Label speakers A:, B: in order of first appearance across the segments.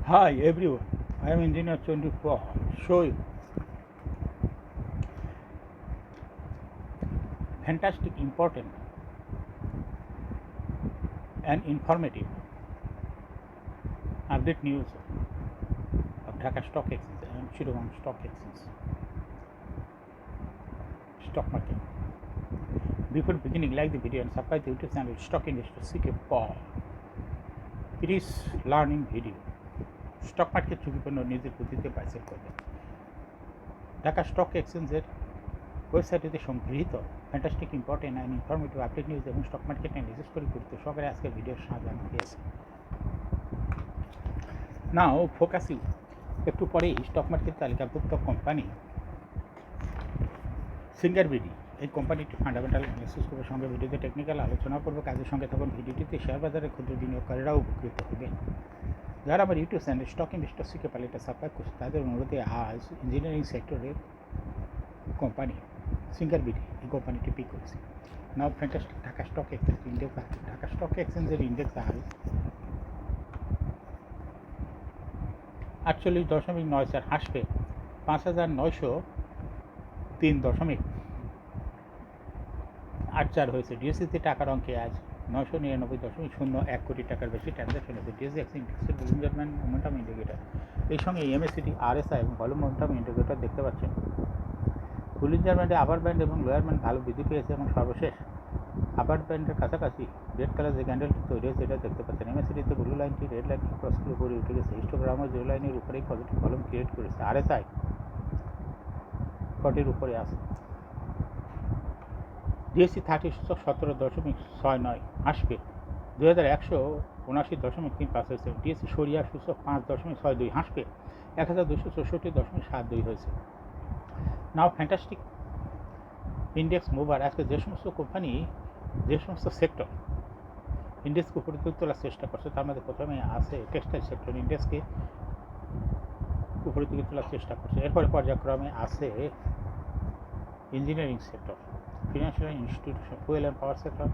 A: Hi everyone, I am Engineer 24. Show you fantastic, important, and informative update news of Dhaka Stock Exchange and Chittagong Stock Exchange stock market. Before beginning, like the video and subscribe the YouTube channel Stock Investor CK Paul. It is learning video. Stock market ঝুঁকিপূর্ণ নিজের গতিতে বাইসেল করবেন। Dhaka stock এক্সচেঞ্জের ওয়েবসাইটে সংগৃহীত fantastic, important and informative update news এবং stock market analysis করে গুরুত্ব সহকারে আজকের ভিডিওর সাজানো হয়েছে। নাও ফোকাসিং একটু পরেই স্টক মার্কেট তালিকাভুক্ত কোম্পানি সিঙ্গার বিডি, এই কোম্পানিটি ফান্ডামেন্টাল অ্যানালিসিস করবে, সঙ্গে ভিডিওতে টেকনিক্যাল আলোচনা করবো। কাজের সঙ্গে তখন ভিডিওটিতে শেয়ার বাজারে ক্ষুদ্র বিনিয়োগকারীরাও উপকৃত হবেন। যারা আমার ইউটিউব চ্যানেল স্টক ইনভেস্টর শিখে পালে এটা সাবস্ক্রাইব করছে, তাদের অনুরোধে আজ ইঞ্জিনিয়ারিং সেক্টরের কোম্পানি সিঙ্গার বিডি, এই কোম্পানিটি পিক করেছে। Now fantastic Dhaka stock exchange index আছে। ঢাকা স্টক এক্সচেঞ্জের ইন্ডেক্স আজ 48.94 হাসবে 5903.84 হয়েছে। ডিএসসিতে টাকার অঙ্কে আজ 999.01 কোটি টাকার বেশি ট্রানজাকশন হয়েছে। ডিএসসি ইন্ডেক্সের বুলিঞ্জার ব্যান্ড মোমেন্টাম ইন্ডিকেটার, এই সঙ্গে এমএসিডি, আরএসআই এবং ভলিউম মোমেন্টাম ইন্ডিকেটর দেখতে পাচ্ছেন। বুলিঞ্জার ব্যান্ডে আপার ব্যান্ড এবং লোয়ার ব্যান্ড ভালো বৃদ্ধি পেয়েছে এবং সর্বশেষ আপার ব্যান্ডের কাছাকাছি রেড কালার যে ক্যান্ডেলটি তৈরি হয়েছে এটা দেখতে পাচ্ছেন। এমএসিডিতে ব্লু লাইনটি রেড লাইনটি ক্রস করে উপরে উঠে গেছে। হিস্টোগ্রামও জিরো লাইনের উপরেই পজিটিভ ভলিউম ক্রিয়েট করেছে। আরএসআই 40-র উপরে আছে। ডিএসসি 30.17.69 আসবে 2179.35 হয়েছে। ডিএসসি সরিয়া সূচক 5.62 হাসবে 1264.72 হয়েছে। নাও ফ্যান্টাস্টিক ইন্ডেক্স মুভার, আজকে যে সমস্ত কোম্পানি, যে সমস্ত সেক্টর ইন্ডেক্সকে উপরে তোলার চেষ্টা করছে, তার মধ্যে প্রথমে আছে টেক্সটাইল সেক্টর, ইন্ডেক্সকে উপরের দিকে তোলার চেষ্টা করছে। এরপরে পর্যায়ক্রমে আছে engineering sector, financial institution, fuel and power sector,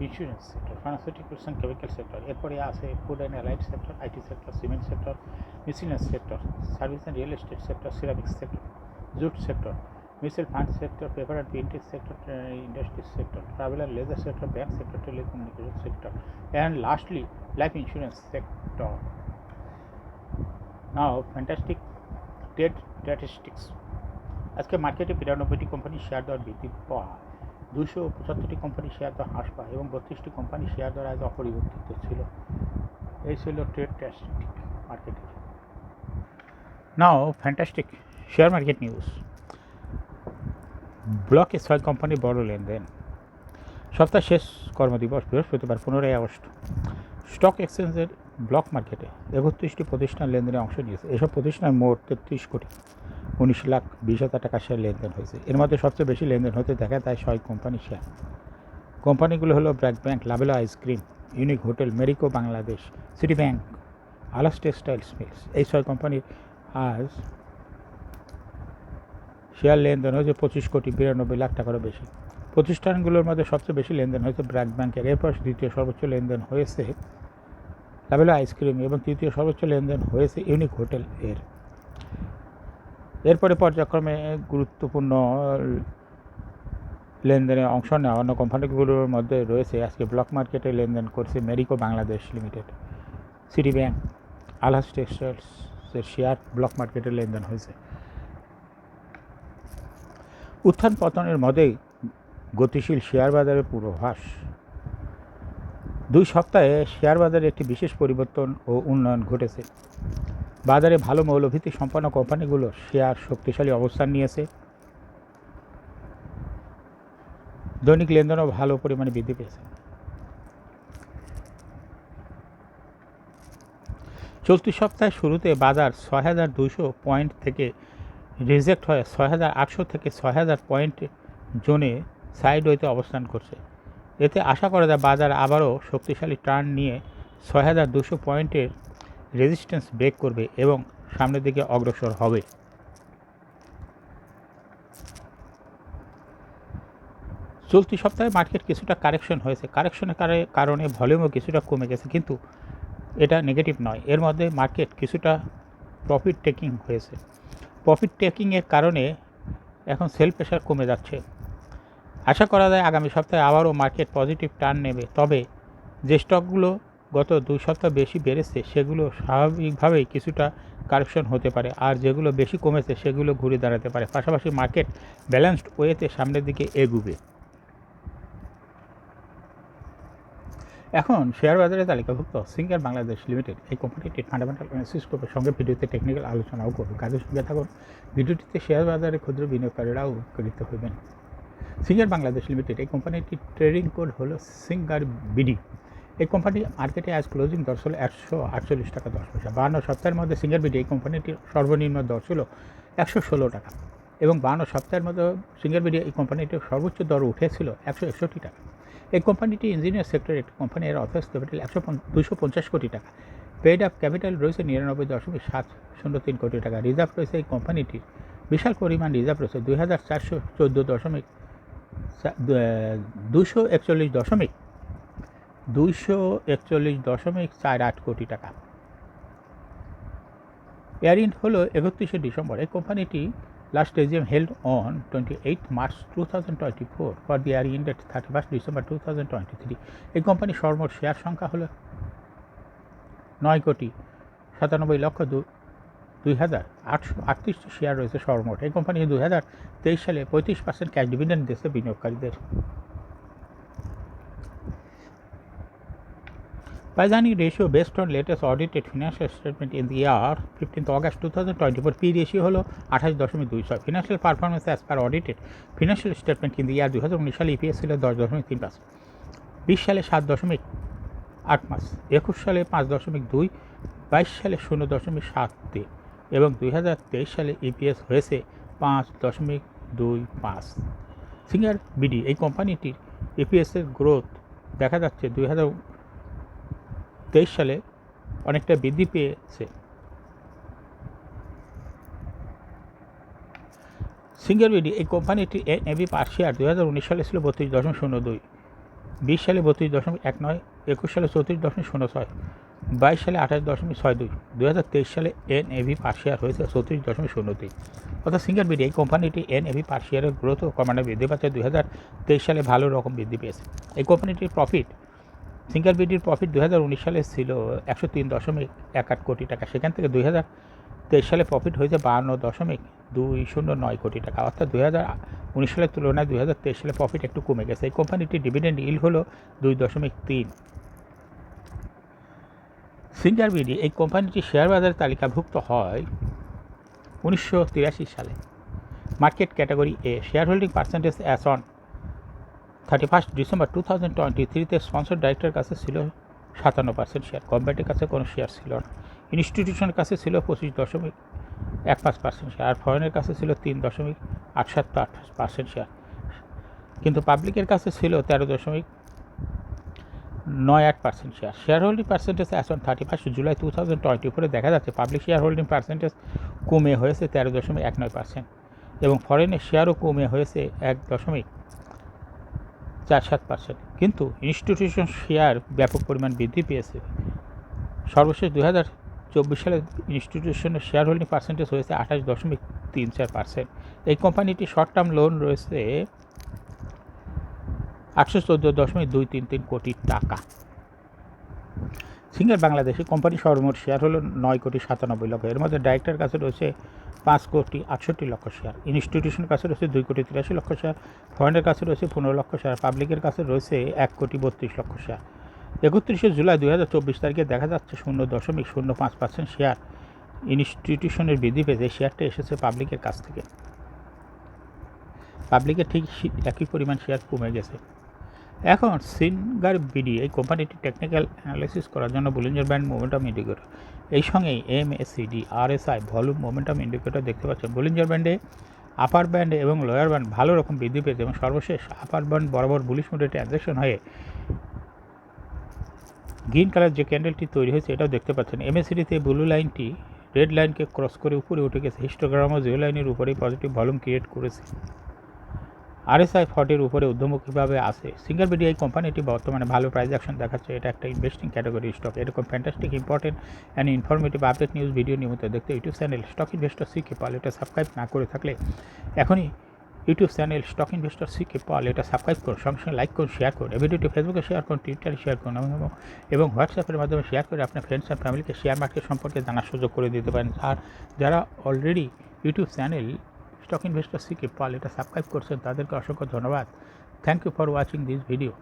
A: insurance sector, pharmaceuticals and chemical sector. এরপরে আছে food and allied sector, IT sector, cement sector, miscellaneous sector, service and real estate sector, ceramics sector, jute sector, mutual fund sector, paper and printing sector, industry sector, travel and leisure sector, bank sector, telecommunication sector, and lastly life insurance sector. Now fantastic trade statistics, আজকে মার্কেটে 92টি কোম্পানির share দর বৃদ্ধি পাওয়া, 275টি কোম্পানির share দর হ্রাস পায় এবং 32টি কোম্পানির শেয়ার দর আজ অপরিবর্তিত ছিল। এই ছিল ট্রেড স্ট্যাটিস্টিক মার্কেটের। নাও ফ্যান্টাস্টিক শেয়ার মার্কেট নিউজ। ব্লকে 6 কোম্পানির বড় লেনদেন। সপ্তাহ শেষ কর্মদিবস বৃহস্পতিবার 15 আগস্ট। স্টক এক্সচেঞ্জের ব্লক মার্কেটে 31টি প্রতিষ্ঠান লেনদেনে অংশ নিয়েছে। এসব প্রতিষ্ঠান মোট 33,19,20,000 টাকা শেয়ার লেনদেন হয়েছে। এর মধ্যে সবচেয়ে বেশি লেনদেন হতে দেখা যায় 6 কোম্পানি শেয়ার। কোম্পানিগুলো হলো BRAC bank, Lovello ice cream, unique hotel, Marico Bangladesh, city bank, আলাস টেক্সটাইলস মিলস। এই 6 কোম্পানির আজ শেয়ার লেনদেন হয়েছে 25,92,00,000 টাকারও বেশি। প্রতিষ্ঠানগুলোর মধ্যে সবচেয়ে বেশি লেনদেন হয়েছে ব্র্যাক ব্যাংকের, এরপর দ্বিতীয় সর্বোচ্চ লেনদেন হয়েছে লাভেলো আইসক্রিম এবং তৃতীয় সর্বোচ্চ লেনদেন হয়েছে ইউনিক হোটেল এর। এরপরে পর্যায়ক্রমে গুরুত্বপূর্ণ লেনদেনে অংশ নেওয়া অন্য কোম্পানিগুলোর মধ্যে রয়েছে আজকে ব্লক মার্কেটে লেনদেন করছে Marico Bangladesh limited, city bank, Alhaj টেক্সটাইলসের শেয়ার ব্লক মার্কেটে লেনদেন হয়েছে। উত্থান পতনের মধ্যেই গতিশীল শেয়ার বাজারের পূর্বাভাস। 2 সপ্তাহে শেয়ার বাজারে একটি বিশেষ পরিবর্তন ও উন্নয়ন ঘটেছে। বাজারে ভালো মৌলভিত্তি সম্পন্ন কোম্পানিগুলোর শেয়ার শক্তিশালী অবস্থান নিয়েছে। দৈনিক লেনদেনও ভালো পরিমাণে বৃদ্ধি পেয়েছে। চলতি সপ্তাহের শুরুতে বাজার 6,200 পয়েন্ট থেকে রিজেক্ট হয়ে 6,800 থেকে 6,000 পয়েন্ট জোনে সাইডওয়েতে অবস্থান করছে। এতে আশা করা যায় বাজার আবারও শক্তিশালী টার্ন নিয়ে 6,200 পয়েন্টের রেজিস্ট্যান্স ব্রেক করবে এবং সামনের দিকে অগ্রসর হবে। চলতি সপ্তাহে মার্কেট কিছুটা কারেকশন হয়েছে। কারেকশনের কারণে ভলিউমও কিছুটা কমে গেছে, কিন্তু এটা নেগেটিভ নয়, এর মধ্যে মার্কেট কিছুটা প্রফিট টেকিং হয়েছে। প্রফিট টেকিংয়ের কারণে এখন সেল প্রেশার কমে যাচ্ছে। আশা করা যায় আগামী সপ্তাহে আবারও মার্কেট পজিটিভ টার্ন নেবে, তবে যে স্টকগুলো গত 2 সপ্তাহ বেশি বেড়েছে সেগুলো স্বাভাবিকভাবেই কিছুটা কারেকশন হতে পারে, আর যেগুলো বেশি কমেছে সেগুলো ঘুরে দাঁড়াতে পারে। পাশাপাশি মার্কেট ব্যালেন্সড ওয়েতে সামনের দিকে এগুবে। এখন শেয়ার বাজারে তালিকাভুক্ত সিঙ্গার বাংলাদেশ লিমিটেড এই কোম্পানিটির ফান্ডামেন্টাল অ্যানালিসিস করবে, সঙ্গে ভিডিওতে টেকনিক্যাল আলোচনাও করবে। কাজের সঙ্গে থাকুন। ভিডিওটিতে শেয়ার বাজারে ক্ষুদ্র বিনিয়োগকারীরাও উপকৃত হবেন। সিঙ্গার বাংলাদেশ লিমিটেড এই কোম্পানিটির ট্রেডিং কোড হলো সিঙ্গার বিডি। এই কোম্পানি মার্কেটে আজ ক্লোজিং দর ছিল 148 টাকা 10 পয়সা। 52 সপ্তাহের মধ্যে সিঙ্গার বিডি এই কোম্পানিটির সর্বনিম্ন দর ছিল 116 টাকা, এবং 52 সপ্তাহের মধ্যে সিঙ্গার বিডি এই কোম্পানিটির সর্বোচ্চ দর উঠেছিল 161 টাকা। এই কোম্পানিটি ইঞ্জিনিয়ার সেক্টরের একটি কোম্পানি, এর অথরাইজ ক্যাপিটাল 250 কোটি টাকা। পেইড আপ ক্যাপিটাল রয়েছে 99.703 কোটি টাকা। রিজার্ভ রয়েছে এই কোম্পানিটির বিশাল পরিমাণ রিজার্ভ রয়েছে 2,414.241.48 কোটি টাকা। এয়ার ইন্ড হলো 31শে ডিসেম্বর। এই কোম্পানিটি last AGM held on 28 March 2024 for the year ended 31st December 2023. এই কোম্পানির সর্বমোট শেয়ার সংখ্যা হলো 9,97,02,838 শেয়ার রয়েছে সর্বমোট। এই কোম্পানি 2023 সালে 35% ক্যাশ ডিভিডেন্ড দিয়েছে বিনিয়োগকারীদের। Paisani ratio based on latest audited financial statement in the year 15th August 2024, P ratio হলো 28.26। Financial performance as per audited financial statement in the year 2019 সালে EPS ছিল 10.35, 20 সালে 7.85, 21 সালে 5.2, 22 সালে 0.73 এবং 2023 সালে EPS হয়েছে 5.25। সিঙ্গার বিডি এই কোম্পানিটির EPS-এর গ্রোথ দেখা যাচ্ছে 2023 সালে অনেকটা বৃদ্ধি পেয়েছে। সিঙ্গার বিডি এই কোম্পানিটির NAV পার শেয়ার 2019 সালে ছিল 32.02, 20 সালে 32.19, 21 সালে 34.06, 22 সালে 28.62, 2023 সালে NAV পার শেয়ার হয়েছে 34.03। অর্থাৎ সিঙ্গার বিডি এই কোম্পানিটি NAV পার শেয়ারের গ্রোথও ক্রমান্বয়ে বৃদ্ধি পাচ্ছে। 2023 সালে ভালো রকম বৃদ্ধি পেয়েছে। এই কোম্পানিটির প্রফিট, সিঙ্গার বিডির প্রফিট 2019 সালে ছিল 103.18 কোটি টাকা। সেখান থেকে 2023 সালে প্রফিট হয়েছে 52.209 কোটি টাকা। অর্থাৎ 2019 সালের তুলনায় 2023 সালে প্রফিট একটু কমে গেছে। এই কোম্পানিটির ডিভিডেন্ড ইল্ড হলো 2.3। সিঙ্গার বিডি এই কোম্পানিটি শেয়ার বাজারে তালিকাভুক্ত হয় 1983 সালে। Market category A. Share holding percentage as on 31 December 2023-তে স্পন্সর ডাইরেক্টরের কাছে ছিল 57% শেয়ার, গভর্নমেন্টের কাছে কোনো শেয়ার ছিল না, ইনস্টিটিউশনের কাছে ছিল 25.15% শেয়ার, আর ফরেনের কাছে ছিল 3.878% শেয়ার, কিন্তু পাবলিকের কাছে ছিল 13.98% share. Share holding percentage as on 31 July 2024 দেখা যাচ্ছে পাবলিক শেয়ার হোল্ডিং পার্সেন্টেজ কমে হয়েছে 13.19% এবং ফরেনের শেয়ারও কমে হয়েছে 1.47%, কিন্তু ইনস্টিটিউশন শেয়ার ব্যাপক পরিমাণ বৃদ্ধি পেয়েছে। সর্বশেষ 2024 সালে ইনস্টিটিউশনের শেয়ার হোল্ডিং পার্সেন্টেজ হয়েছে 28.34%। এই কোম্পানিটি শর্ট টার্ম লোন রয়েছে 814.233 কোটি টাকা। সিঙ্গার বাংলাদেশি কোম্পানি সর্বমোট শেয়ার হলো 9,97 লক্ষ। এর মধ্যে ডাইরেক্টর কাছে রয়েছে 5,68 শেয়ার, ইনস্টিটিউশনের কাছে রয়েছে 2,83 শেয়ার, ফরেনের কাছে রয়েছে 15 লক্ষ শেয়ার, পাবলিকের কাছে রয়েছে 1,32 শেয়ার। 31 জুলাই 2024 তারিখে দেখা যাচ্ছে 0.05% শেয়ার ইনস্টিটিউশনের বৃদ্ধি পেয়েছে। শেয়ারটা এসেছে পাবলিকের কাছ থেকে। পাবলিকের ঠিক একই পরিমাণ শেয়ার কমে গেছে। এখন সিঙ্গার বিডি এই কোম্পানিটি টেকনিক্যাল অ্যানালাইসিস করার জন্য বুলিঞ্জার ব্যান্ড মোমেন্টাম ইন্ডিকেটর, এই সঙ্গেই MACD RSI volume momentum indicator দেখতে পাচ্ছেন। বুলিঞ্জার ব্যান্ডে আপার ব্যান্ড এবং লোয়ার ব্যান্ড ভালো রকম বৃদ্ধি পেয়েছে এবং সর্বশেষ আপার ব্যান্ড বরাবর বুলিশ মোডে ট্রানজ্যাকশন হয়ে গ্রিন কালার যে ক্যান্ডেলটি তৈরি হয়েছে এটাও দেখতে পাচ্ছেন। MACD-তে ব্লু লাইনটি রেড লাইনকে ক্রস করে উপরে উঠে গেছে, হিস্টোগ্রামও জিরো লাইনের উপরেই পজিটিভ ভলিউম ক্রিয়েট করেছে। RSI 40 উপরে ঊর্ধ্বমুখীভাবে আছে। সিঙ্গেল বিডি এই কোম্পানিটি বর্তমানে ভালো প্রাইস অ্যাকশন দেখাচ্ছে। এটা একটা ইনভেস্টিং ক্যাটাগরি স্টক। এরকম fantastic important and informative update news video নিয়মিত দেখতে ইউটিউব চ্যানেল স্টক ইনভেস্টর সিকে পাল এটা সাবস্ক্রাইব না করে থাকলে এখনই ইউটিউব চ্যানেল স্টক ইনভেস্টর সিকে পাল এটা সাবস্ক্রাইব করুন, সঙ্গে সঙ্গে লাইক করুন, শেয়ার করুন। এই ভিডিওটি ফেসবুকে শেয়ার করুন, টুইটারে শেয়ার করুন এবং হোয়াটসঅ্যাপের মাধ্যমে শেয়ার করে আপনার ফ্রেন্ডস অ্যান্ড ফ্যামিলিকে শেয়ার মার্কেট সম্পর্কে জানার সুযোগ করে দিতে পারেন। আর যারা already YouTube channel stock investor সিকে পাল এটা সাবস্ক্রাইব করছেন তাদেরকে অসংখ্য ধন্যবাদ। Thank you for watching this video.